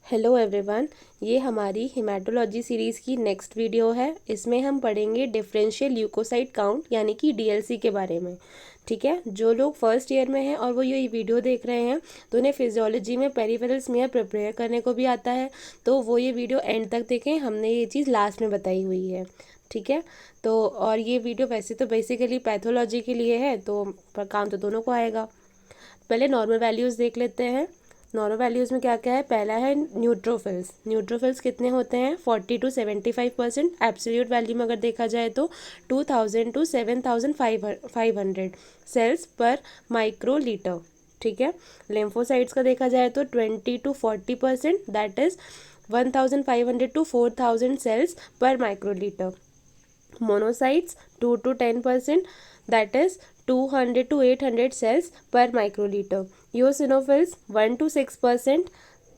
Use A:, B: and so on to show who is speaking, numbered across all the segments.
A: Hello everyone, ये हमारी haematology series की नेक्स्ट वीडियो है। इसमें हम पढ़ेंगे डिफरेंशियल ल्यूकोसाइट काउंट यानी कि डीएलसी के बारे में। ठीक है, जो लोग फर्स्ट ईयर में हैं और वो ये वीडियो देख रहे हैं तो उन्हें फिजियोलॉजी में पेरिफेरल स्मीयर प्रिपेयर करने को भी आता है, तो वो ये वीडियो एंड तक देखें। हमने ये चीज़ लास्ट में बताई हुई है। ठीक है, तो और ये वीडियो वैसे तो बेसिकली पैथोलॉजी के लिए है, तो पर काम तो दोनों को आएगा। पहले नॉर्मल वैल्यूज़ देख लेते हैं। नॉर्मल वैल्यूज़ में क्या क्या है? पहला है न्यूट्रोफिल्स। न्यूट्रोफिल्स कितने होते हैं? 40 to 75%। एब्सोल्यूट वैल्यू में अगर देखा जाए तो 2000 to 7500 सेल्स पर माइक्रोलीटर। ठीक है, लिम्फोसाइट्स का देखा जाए तो 20 to 40%, that is 1500 to 4000 cells per microlitre. Monocytes 2 to 10%, that is 200 to 800 cells per microliter. Eosinophils 1 to 6%,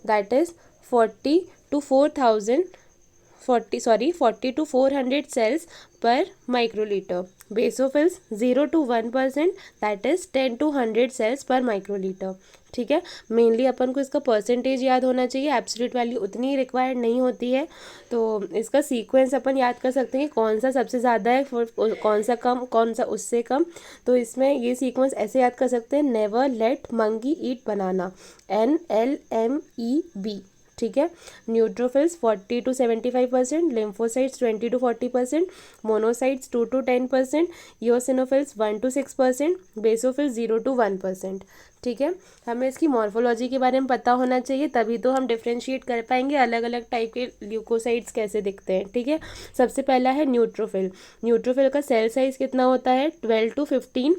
A: that is 40 to 400 cells per microliter. Basophils 0 to 1%, that is 10 to 100 cells per microliter. ठीक है, mainly अपन को इसका percentage याद होना चाहिए, absolute value उतनी required नहीं होती है। तो इसका सीक्वेंस अपन याद कर सकते हैं कि कौन सा सबसे ज़्यादा है, कौन सा कम, कौन सा उससे कम। तो इसमें ये सीक्वेंस ऐसे याद कर सकते हैं: नेवर लेट मंकी ईट बनाना, NLMEB। ठीक है, neutrophils 40 to 75%, lymphocytes 20 to 40%, monocytes 2 to 10%, eosinophils 1 to 6%, basophils 0 to 1%। ठीक है, हमें इसकी मॉर्फोलॉजी के बारे में पता होना चाहिए, तभी तो हम डिफ्रेंशिएट कर पाएंगे अलग अलग टाइप के ल्यूकोसाइट्स कैसे दिखते हैं। ठीक है, सबसे पहला है न्यूट्रोफिल। न्यूट्रोफिल का सेल साइज कितना होता है? 12 to 15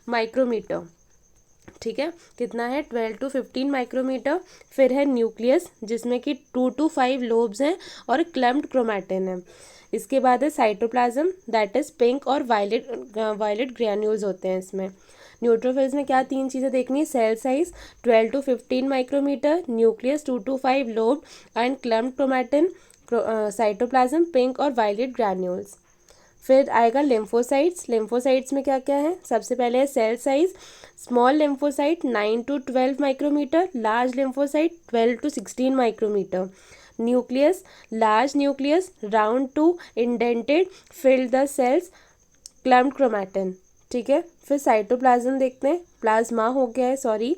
A: माइक्रोमीटर। ठीक है, कितना है? 12 to 15 माइक्रोमीटर। फिर है न्यूक्लियस, जिसमें कि 2 to 5 लोब्स हैं और क्लम्प्ड क्रोमैटिन है। इसके बाद है साइटोप्लाज्म, दैट इज पिंक और वायलेट ग्रैन्यूल्स होते हैं इसमें। न्यूट्रोफिल्स में क्या तीन चीज़ें देखनी है? Cell size 12 to 15 micrometre, nucleus 2 to 5 lobe and clumped chromatin, cytoplasm pink और वायलेट ग्रैन्यूल्स। फिर आएगा लिम्फोसाइट्स। लिम्फोसाइट्स में क्या क्या है? सबसे पहले है cell size. Small lymphocyte 9 to 12 micrometre, large lymphocyte 12 to 16 micrometre. Nucleus, large nucleus, round to indented, filled the cells, clumped chromatin. ठीक है, फिर साइटोप्लाज्म देखते हैं। प्लाज्मा हो गया है, सॉरी।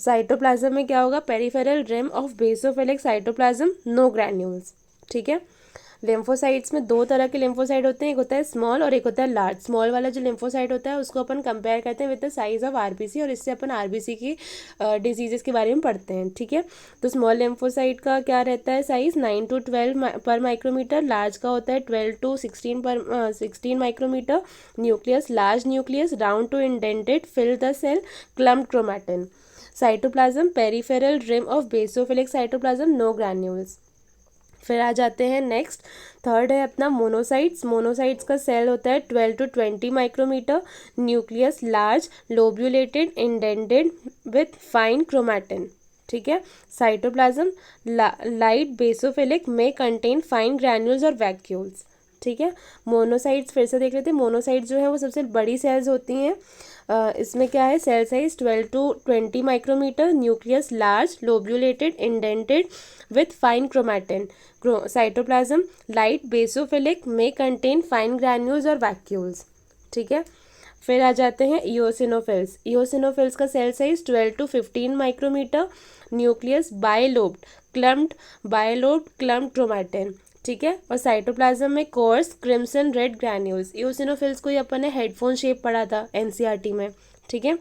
A: साइटोप्लाज्म में क्या होगा? Peripheral rim of basophilic cytoplasm, no granules. ठीक है, लिम्फोसाइट्स में दो तरह के लिम्फोसाइट होते हैं, एक होता है स्मॉल और एक होता है लार्ज। स्मॉल वाला जो लिम्फोसाइट होता है उसको अपन कंपेयर करते हैं with the size of RBC, और इससे अपन आरबीसी की डिजीजेस के बारे में पढ़ते हैं। ठीक है, तो स्मॉल लिम्फोसाइट का क्या रहता है साइज? 9 to 12 पर माइक्रोमीटर। लार्ज का होता है 12 to 16 micrometre. Nucleus, large nucleus, round to indented, fill the cell, clumped chromatin. Cytoplasm, peripheral rim of basophilic cytoplasm, no granules. फिर आ जाते हैं नेक्स्ट, थर्ड है अपना मोनोसाइट्स। मोनोसाइट्स का सेल होता है 12 to 20 micrometre, nucleus large, lobulated, indented with fine chromatin. ठीक है, cytoplasm light basophilic, may contain fine granules और वैक्यूल्स। ठीक है, मोनोसाइट्स फिर से देख लेते हैं। मोनोसाइट्स जो है वो सबसे बड़ी सेल्स होती हैं। इसमें क्या है? Cell size 12 to 20 micrometre, nucleus large, lobulated, indented with fine chromatin. Cytoplasm light basophilic, may contain fine granules और वैक्यूल्स। ठीक है, फिर आ जाते हैं ईओसिनोफिल्स। ईओसिनोफिल्स का cell size 12 to 15 micrometre, nucleus bilobed, clumped, bilobed, clumped chromatin. ठीक है, और साइटोप्लाज्म में coarse crimson red granules. Eosinophils को ही अपन ने हेडफोन शेप पढ़ा था एनसीईआरटी में। ठीक है,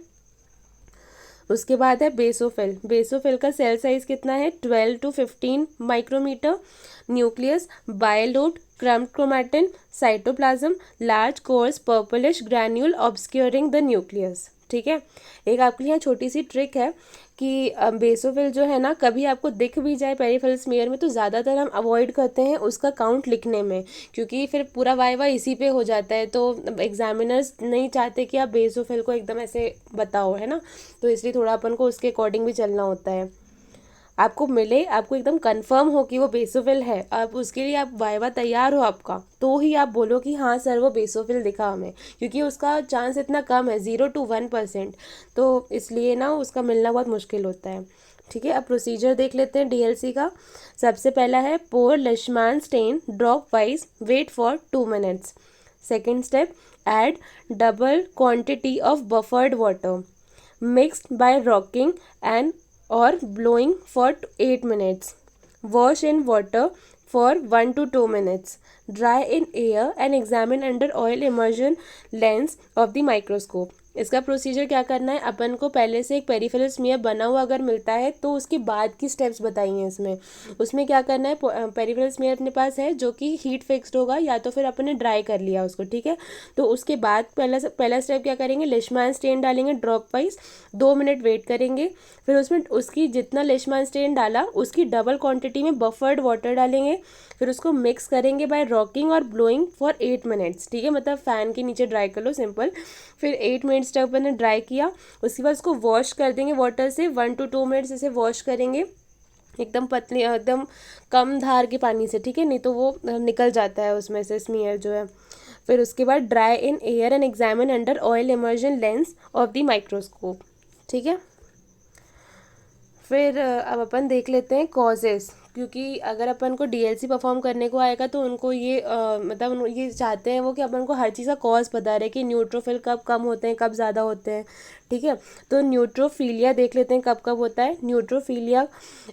A: उसके बाद है बेसोफिल। बेसोफिल का सेल साइज कितना है? 12 to 15 micrometre, nucleus bilobed, clumped chromatin, cytoplasm large coarse purplish granule obscuring the nucleus. ठीक है, एक आपके यहाँ छोटी सी ट्रिक है कि बेसोफिल जो है ना, कभी आपको दिख भी जाए पेरिफेरल स्मीयर में तो ज़्यादातर हम अवॉइड करते हैं उसका काउंट लिखने में, क्योंकि फिर पूरा वाइवा इसी पे हो जाता है। तो एग्जामिनर्स नहीं चाहते कि आप बेसोफिल को एकदम ऐसे बताओ, है ना, तो इसलिए थोड़ा अपन को उसके अकॉर्डिंग भी चलना होता है। आपको मिले, आपको एकदम कंफर्म हो कि वो बेसोफिल है, अब उसके लिए आप वाइवा तैयार हो आपका, तो ही आप बोलो कि हाँ सर वो बेसोफिल दिखा हमें, क्योंकि उसका चांस इतना कम है, 0 to 1%, तो इसलिए ना उसका मिलना बहुत मुश्किल होता है। ठीक है, अब प्रोसीजर देख लेते हैं डीएलसी का। सबसे पहला है pour Leishman stain drop wise, wait for 2 minutes। Second step, add double quantity of buffered water mixed by rocking and और blowing for 8 minutes. Wash in water for 1 to 2 minutes. Dry in air and examine under oil immersion lens of the microscope. इसका procedure क्या करना है, अपन को पहले से एक peripheral smear बना हुआ अगर मिलता है तो उसके बाद की स्टेप्स बताई हैं इसमें। उसमें क्या करना है, पेरिफेरल स्मीयर अपने पास है जो कि हीट फिक्स्ड होगा, या तो फिर अपन ने ड्राई कर लिया उसको, ठीक है। तो उसके बाद पहला स्टेप क्या करेंगे, लेशमान स्टेन डालेंगे ड्रॉप वाइज, 2 मिनट वेट करेंगे, फिर उसमें उसकी जितना लेशमान स्टेन डाला उसकी डबल क्वांटिटी में बफर्ड वाटर डालेंगे, फिर उसको मिक्स करेंगे बाय रॉकिंग और ब्लोइंग फॉर 8 minutes, ठीक है, मतलब फ़ैन के नीचे ड्राई कर लो, सिंपल। फिर 8 मिनट्स तक मैंने ड्राई किया, उसके बाद उसको वॉश कर देंगे वाटर से, 1 to 2 minutes इसे वॉश करेंगे एकदम पतली, एकदम कम धार के पानी से, ठीक है, नहीं तो वो निकल जाता है उसमें से स्मीयर जो है। फिर उसके बाद dry in air and examine under oil immersion lens of the microscope, ठीक है। फिर अब अपन देख लेते हैं कॉजेस, क्योंकि अगर अपन को डीएलसी परफॉर्म करने को आएगा तो उनको ये मतलब ये चाहते हैं वो कि अपन को हर चीज़ का कॉज पता रहे कि न्यूट्रोफिल कब कम होते हैं कब ज़्यादा होते हैं, ठीक है। तो न्यूट्रोफीलिया देख लेते हैं कब कब होता है। न्यूट्रोफीलिया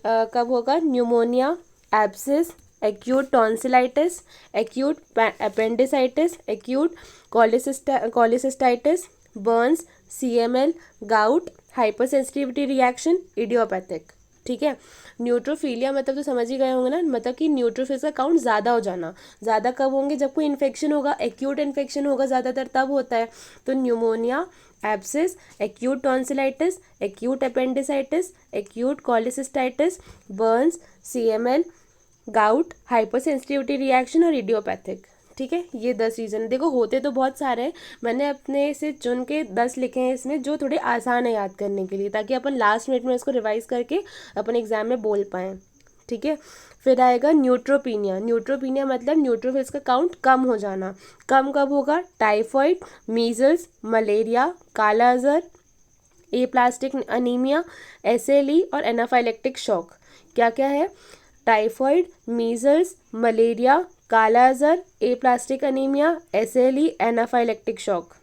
A: कब होगा, pneumonia, abscess, acute tonsillitis, acute appendicitis, acute cholecystitis, burns, CML, gout, hypersensitivity reaction, idiopathic, ठीक है। न्यूट्रोफीलिया मतलब तो समझ ही गए होंगे ना, मतलब कि न्यूट्रोफिल्स का काउंट ज़्यादा हो जाना। ज़्यादा कब होंगे, जब कोई इन्फेक्शन होगा, एक्यूट इन्फेक्शन होगा ज़्यादातर तब होता है। तो pneumonia, abscess, acute tonsillitis, acute appendicitis, acute cholecystitis, burns, CML, gout, hypersensitivity reaction और इडियोपैथिक, ठीक है। ये 10 रीज़न, देखो होते तो बहुत सारे हैं, मैंने अपने से चुन के 10 लिखे हैं इसमें जो थोड़े आसान है याद करने के लिए, ताकि अपन लास्ट मिनट में इसको रिवाइज करके अपन एग्जाम में बोल पाएँ, ठीक है। फिर आएगा न्यूट्रोपीनिया। न्यूट्रोपीनिया मतलब न्यूट्रोफिल्स का काउंट कम हो जाना। कम कब होगा, टाइफॉइड, मीजल्स, मलेरिया, काला अजहर, एप्लास्टिक अनीमिया, SLE और एनाफाइलेक्टिक शॉक। क्या क्या है, टाइफॉइड, मीजल्स, मलेरिया, काला Azhar, aplastic anaemia, SLE, anaphylactic shock.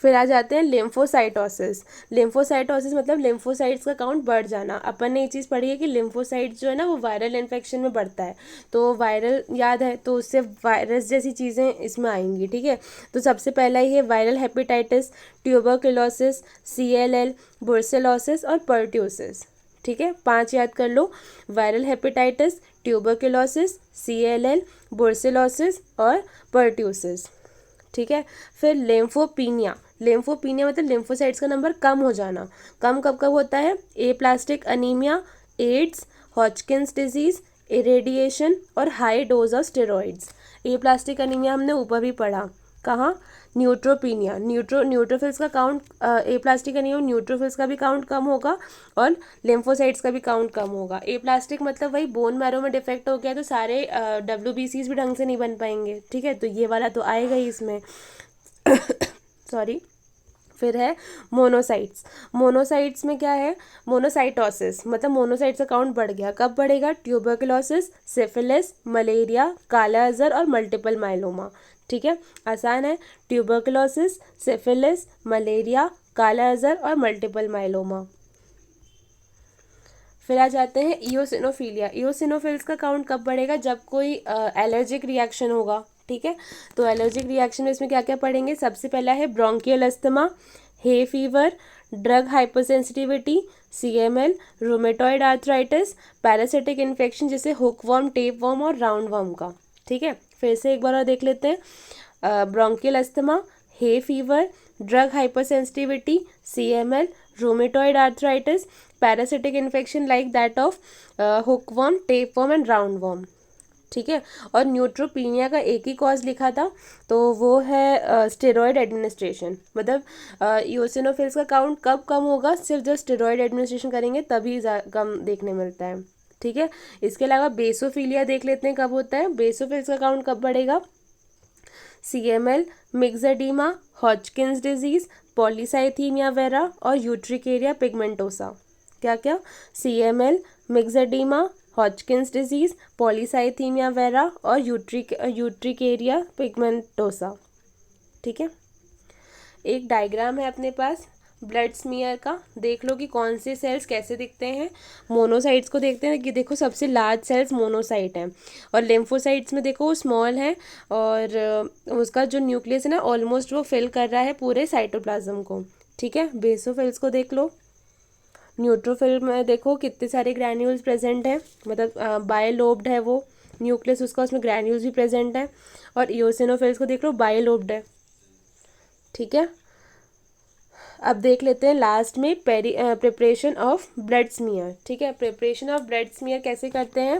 A: फिर आ जाते हैं लिम्फोसाइटोसिस। लिम्फोसाइटोसिस मतलब लिम्फोसाइट्स का काउंट बढ़ जाना। अपन ने ये चीज़ पढ़ी है कि लिम्फोसाइट्स जो है ना वो वायरल इन्फेक्शन में बढ़ता है, तो वायरल याद है तो उससे वायरस जैसी चीज़ें इसमें आएंगी, ठीक है। तो सबसे पहला ही है viral hepatitis, tuberculosis, CLL, brucellosis और पर्ट्यूसिस, ठीक है। 5 याद कर लो, viral hepatitis, tuberculosis, CLL, brucellosis और पर्ट्यूसिस, ठीक है। फिर लिम्फोपीनिया। लिम्फोपीनिया मतलब लिम्फोसाइट्स का नंबर कम हो जाना। कम कब कब होता है, aplastic anaemia, AIDS, Hodgkin's disease, irradiation और high dose of steroids. Aplastic anaemia हमने ऊपर भी पढ़ा, कहाँ, न्यूट्रोपीनिया। न्यूट्रोफिल्स का काउंट, एप्लास्टिक अनीमिया न्यूट्रोफिल्स का भी काउंट कम होगा और लिम्फोसाइट्स का भी काउंट कम होगा। एप्लास्टिक मतलब वही बोन मैरो में डिफेक्ट हो गया तो सारे WBCs भी ढंग से नहीं बन पाएंगे, ठीक है, तो ये वाला तो आएगा ही इसमें सॉरी। फिर है मोनोसाइट्स। मोनोसाइट्स में क्या है, मोनोसाइटोसिस मतलब मोनोसाइट्स का काउंट बढ़ गया। कब बढ़ेगा, ट्यूबरकुलोसिस, सिफिलिस, मलेरिया, काला अजहर और मल्टीपल माइलोमा, ठीक है, आसान है। ट्यूबरकुलोसिस, सिफिलिस, मलेरिया, काला अजहर और मल्टीपल माइलोमा। फिर आ जाते हैं इयोसिनोफीलिया। इयोसिनोफिल्स का काउंट कब बढ़ेगा, जब कोई एलर्जिक रिएक्शन होगा, ठीक है। तो एलर्जिक रिएक्शन में इसमें क्या क्या पढ़ेंगे, सबसे पहला है bronchial asthma, hay fever, drug hypersensitivity, CML, rheumatoid arthritis, parasitic infection जैसे हुकवर्म, टेपवर्म और राउंड वर्म का, ठीक है। फिर से एक बार और देख लेते हैं, bronchial asthma, hay fever, drug hypersensitivity, CML, rheumatoid arthritis, parasitic infection like that of hookworm, tapeworm and round worm, ठीक है। और न्यूट्रोपीनिया का एक ही कॉज लिखा था तो वो है स्टेरॉयड एडमिनिस्ट्रेशन। मतलब इयोसिनोफिल्स का काउंट कब कम होगा, सिर्फ जब स्टेरॉयड एडमिनिस्ट्रेशन करेंगे तभी कम देखने मिलता है, ठीक है। इसके अलावा बेसोफिलिया देख लेते हैं कब होता है। बेसोफिल्स का काउंट कब बढ़ेगा, CML, मिक्सएडिमा, हॉजकिंस डिजीज, पॉलीसाइथीमिया वेरा और यूट्रिकेरिया पिगमेंटोसा। क्या क्या? CML, मिक्सेडीमा, हॉजकिंस डिजीज, पॉलीसाइथीमिया वेरा और यूट्रिकेरिया पिगमेंटोसा। ठीक है, एक डायग्राम है अपने पास ब्लड स्मीयर का, देख लो कि कौन से सेल्स कैसे दिखते हैं। मोनोसाइट्स को देखते हैं कि देखो सबसे लार्ज सेल्स मोनोसाइट हैं, और लिम्फोसाइट्स में देखो स्मॉल है, और उसका जो न्यूक्लियस है ना ऑलमोस्ट वो फिल कर रहा है पूरे साइटोप्लाज्म को। ठीक है, बेसोफिल्स को देख लो। न्यूट्रोफिल में देखो कितने सारे ग्रैन्यूल्स प्रेजेंट हैं, मतलब बायलोब्ड है वो न्यूक्लियस उसका, उसमें ग्रैन्यूल्स भी प्रेजेंट है। और इओसिनोफिल्स को देख लो, बायलोब्ड है। ठीक है, अब देख लेते हैं लास्ट में प्रिपरेशन ऑफ ब्लड स्मीयर। ठीक है, प्रिपरेशन ऑफ ब्लड स्मीयर कैसे करते हैं?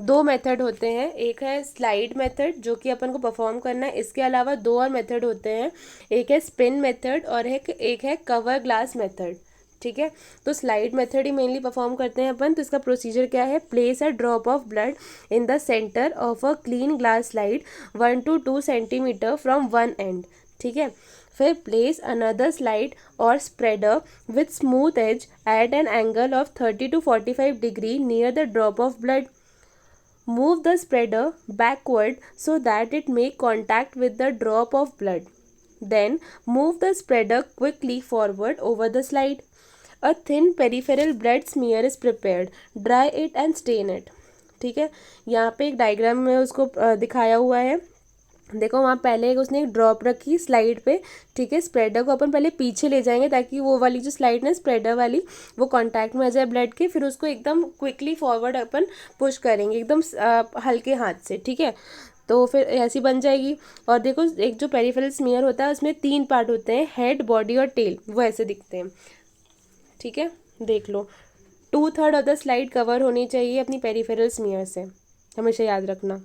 A: 2 मेथड होते हैं, एक है स्लाइड मेथड जो कि अपन को परफॉर्म करना है, इसके अलावा 2 और मेथड होते हैं, एक है स्पिन मेथड और एक है कवर ग्लास मेथड। ठीक है, तो स्लाइड मेथड ही मेनली परफॉर्म करते हैं अपन। तो इसका प्रोसीजर क्या है? Place a drop of blood in the centre of a clean glass slide 1 to 2 centimetre from one end. ठीक है, फिर प्लेस अनदर स्लाइड और spreader with smooth edge at an angle of 30 to 45 degree near the drop of blood. Move the spreader backward so that it make contact with the drop of blood. Then move the spreader quickly forward over the slide. A thin peripheral blood smear is prepared. Dry it and stain it. ठीक है, यहाँ पे एक diagram में उसको दिखाया हुआ है। देखो वहाँ पहले उसने एक ड्रॉप रखी स्लाइड पे। ठीक है, स्प्रेडर को अपन पहले पीछे ले जाएंगे ताकि वो वाली जो स्लाइड है स्प्रेडर वाली वो कांटेक्ट में आ जाए ब्लड के, फिर उसको एकदम क्विकली फॉरवर्ड अपन पुश करेंगे एकदम हल्के हाथ से। ठीक है, तो फिर ऐसी बन जाएगी। और देखो एक जो पेरिफेरल स्मीयर होता है उसमें 3 पार्ट होते हैं, हेड, बॉडी और टेल, वो ऐसे दिखते हैं। ठीक है, देख लो 2/3 ऑफ द स्लाइड कवर होनी चाहिए अपनी पेरिफेरल स्मीयर से, हमेशा याद रखना।